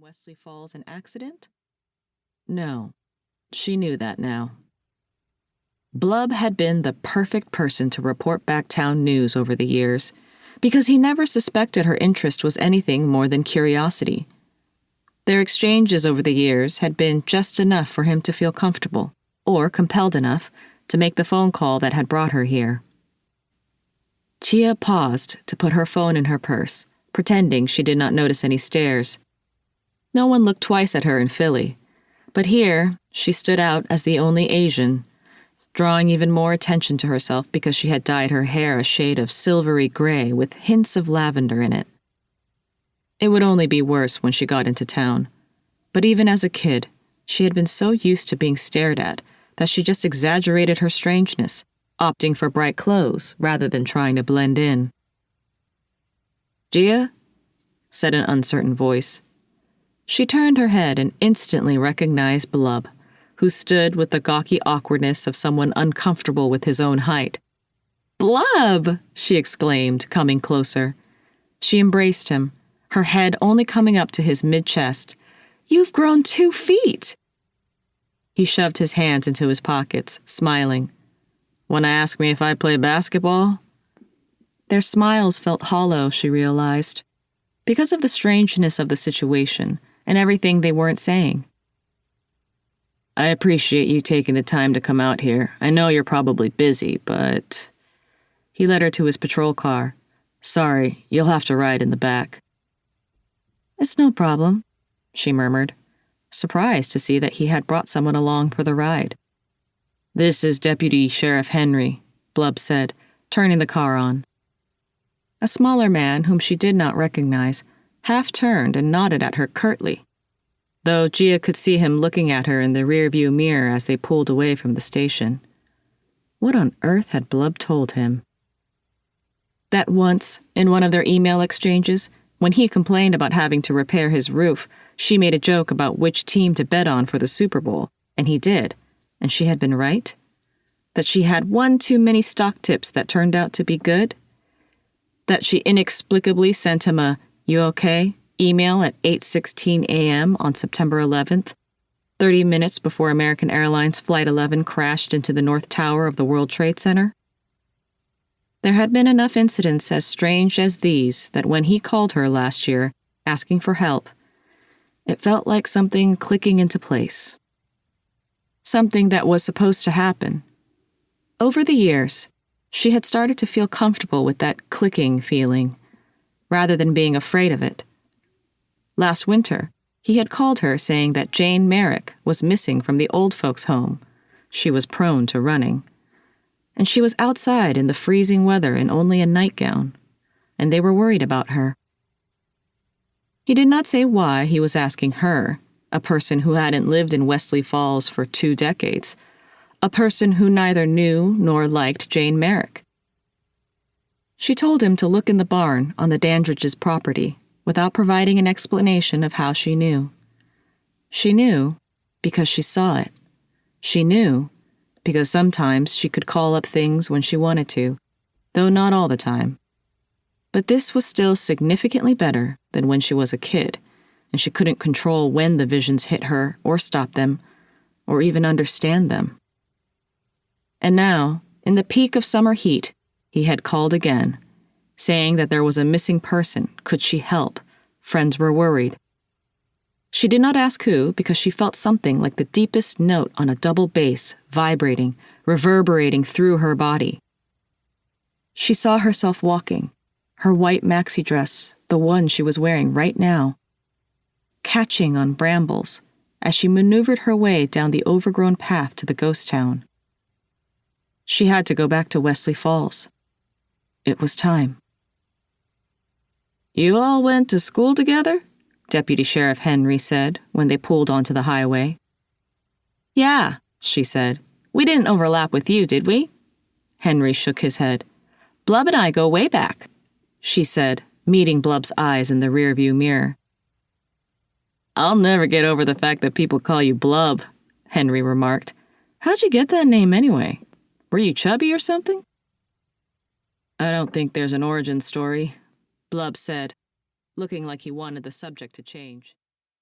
Wesley Falls an accident? No, she knew that now. Blub had been the perfect person to report back town news over the years, because he never suspected her interest was anything more than curiosity. Their exchanges over the years had been just enough for him to feel comfortable, or compelled enough, to make the phone call that had brought her here. Chia paused to put her phone in her purse, pretending she did not notice any stares. No one looked twice at her in Philly, but here she stood out as the only Asian, drawing even more attention to herself because she had dyed her hair a shade of silvery gray with hints of lavender in it. It would only be worse when she got into town, but even as a kid, she had been so used to being stared at that she just exaggerated her strangeness, opting for bright clothes rather than trying to blend in. "Gia?" said an uncertain voice. She turned her head and instantly recognized Blub, who stood with the gawky awkwardness of someone uncomfortable with his own height. "Blub!" she exclaimed, coming closer. She embraced him, her head only coming up to his mid-chest. "You've grown 2 feet!" He shoved his hands into his pockets, smiling. "Wanna ask me if I play basketball?" Their smiles felt hollow, she realized, because of the strangeness of the situation and everything they weren't saying. "I appreciate you taking the time to come out here. I know you're probably busy, but..." He led her to his patrol car. "Sorry, you'll have to ride in the back." "It's no problem," she murmured, surprised to see that he had brought someone along for the ride. "This is Deputy Sheriff Henry," Blub said, turning the car on. A smaller man whom she did not recognize half turned and nodded at her curtly, though Gia could see him looking at her in the rearview mirror as they pulled away from the station. What on earth had Blub told him? That once, in one of their email exchanges, when he complained about having to repair his roof, she made a joke about which team to bet on for the Super Bowl, and he did, and she had been right? That she had one too many stock tips that turned out to be good? That she inexplicably sent him a "You okay?" email at 8:16 a.m. on September 11th, 30 minutes before American Airlines Flight 11 crashed into the North Tower of the World Trade Center? There had been enough incidents as strange as these that when he called her last year, asking for help, it felt like something clicking into place. Something that was supposed to happen. Over the years, she had started to feel comfortable with that clicking feeling, rather than being afraid of it. Last winter, he had called her saying that Jane Merrick was missing from the old folks' home. She was prone to running. And she was outside in the freezing weather in only a nightgown, and they were worried about her. He did not say why he was asking her, a person who hadn't lived in Wesley Falls for 2 decades, a person who neither knew nor liked Jane Merrick. She told him to look in the barn on the Dandridge's property without providing an explanation of how she knew. She knew because she saw it. She knew because sometimes she could call up things when she wanted to, though not all the time. But this was still significantly better than when she was a kid, and she couldn't control when the visions hit her or stop them, or even understand them. And now, in the peak of summer heat, he had called again, saying that there was a missing person. Could she help? Friends were worried. She did not ask who because she felt something like the deepest note on a double bass vibrating, reverberating through her body. She saw herself walking, her white maxi dress, the one she was wearing right now, catching on brambles as she maneuvered her way down the overgrown path to the ghost town. She had to go back to Wesley Falls. It was time. "You all went to school together?" Deputy Sheriff Henry said when they pulled onto the highway. "Yeah," she said. "We didn't overlap with you, did we?" Henry shook his head. "Blub and I go way back," she said, meeting Blub's eyes in the rearview mirror. "I'll never get over the fact that people call you Blub," Henry remarked. "How'd you get that name anyway? Were you chubby or something?" "I don't think there's an origin story," Blub said, looking like he wanted the subject to change.